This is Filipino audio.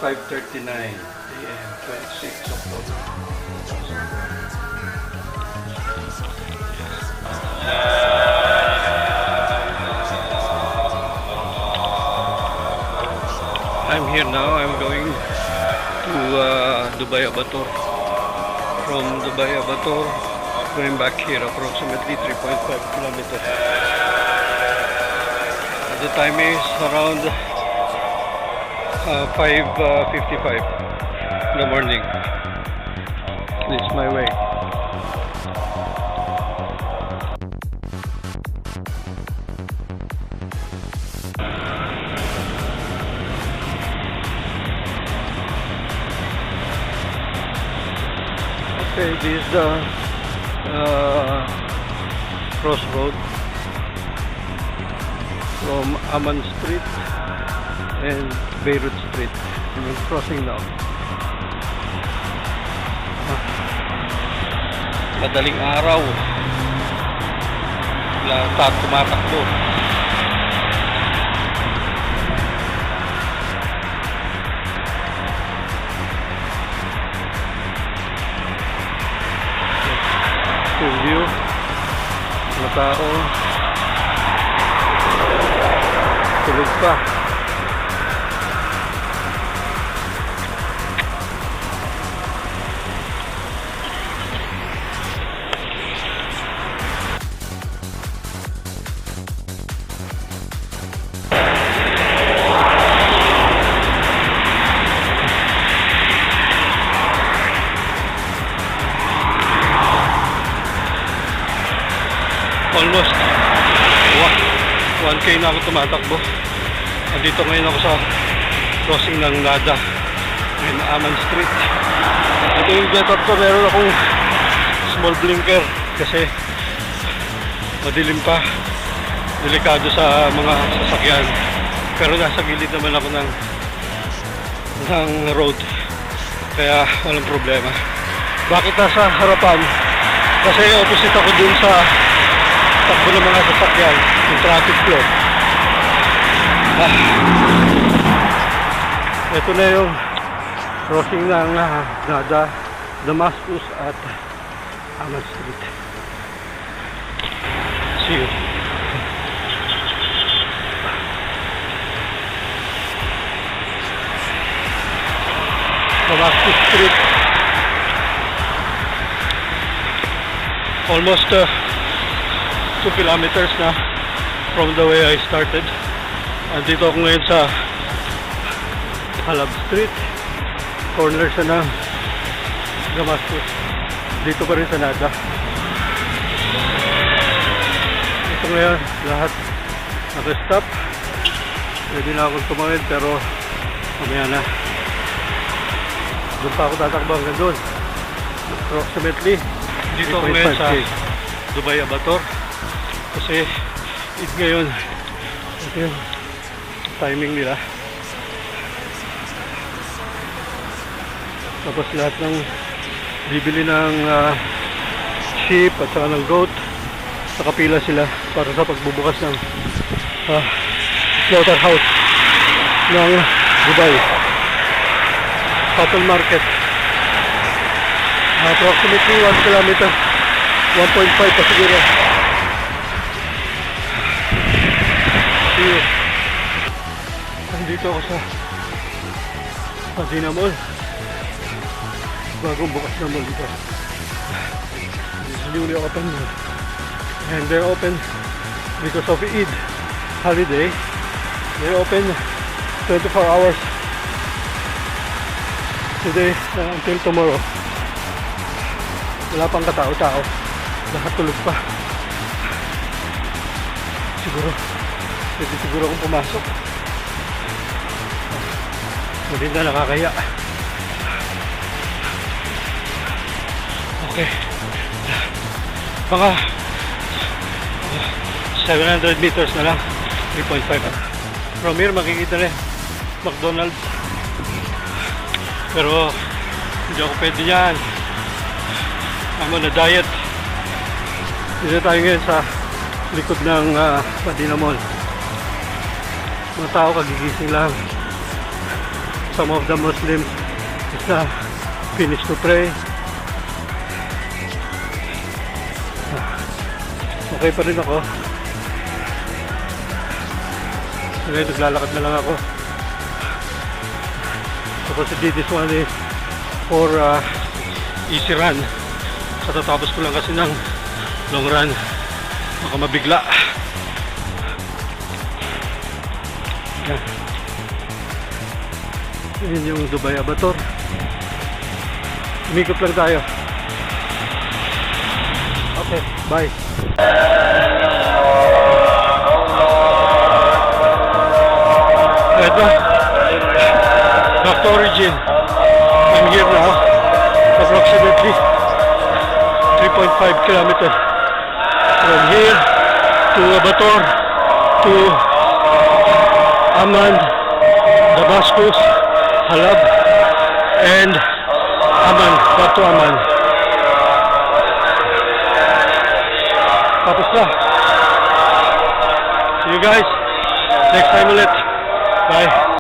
5:39 a.m. 26 October. I'm here now. I'm going to Dubai Abator. From Dubai Abator, going back here, approximately 3.5 kilometers. The time is around 5:55 in the morning. This is my way. Okay, this is the crossroad from Aman Street and Beirut Street. I'm crossing now. Madaling araw. Lahat tumatakbo. Full view. Mga tao. Tulog pa. Almost 1K na ako tumatakbo. Andito ngayon ako sa crossing ng Nada in Aman Street. Ito yung get-up ko. Meron akong small blinker kasi madilim pa, delikado sa mga sasakyan, pero nasa gilid naman ako ng road, kaya walang problema. Bakit nasa harapan? Kasi opposite ako dun sa takbo ng mga sasakyan, yung traffic flow. Ito na yung crossing ng Nada, Damascus at Aman Street. See you. Damascus Street. Almost 2 kilometers na from the way I started. Andito ako ngayon sa Halab Street, corner sa ng Damascus. Dito pa rin sa Nada. Ito ngayon, lahat naka-stop. Pwede na akong tumawid pero mamaya na. Doon pa ako tatakbo hanggang doon. Approximately dito ako ngayon sa Dubai Abator. Kasi ngayon ito yung timing nila. Tapos lahat ng bibili ng sheep at saka ng goat, nakapila sila para sa pagbubukas ng slaughterhouse ng Dubai cattle market. Approximately 1 kilometer, 1.5 pa siguro. Nandito ako sa Madina Mall. Bagong bukas na mall dito. This is newly open, and they're open because of Eid holiday. They're open 24 hours today until tomorrow. Wala pang katao-tao, lahat tulog pa. Siguro akong pumasok. Hindi na nakakaya. Okay, mga 700 meters na lang, 3.5. From here makikita na McDonald's, pero hindi ako pwede yan. I'm on a diet. Dito tayo ngayon sa likod ng Madina Mall. Mga tao kagigising lang. some of the Muslims is finished to pray. Okay pa rin ako. Ngayon naglalakad na lang ako. Tapos this one is for easy run. Katatapos ko lang kasi ng long run. Baka mabigla. Yan. Yan yung Dubai Abator. Umikot lang tayo. Okay, bye. Ito, back to origin. I'm here now, approximately 3.5 kilometers from here to Abator to Amman, Damascus, Halab, and Amman, back to Amman. Tapos na. See you guys next time ulit. Bye.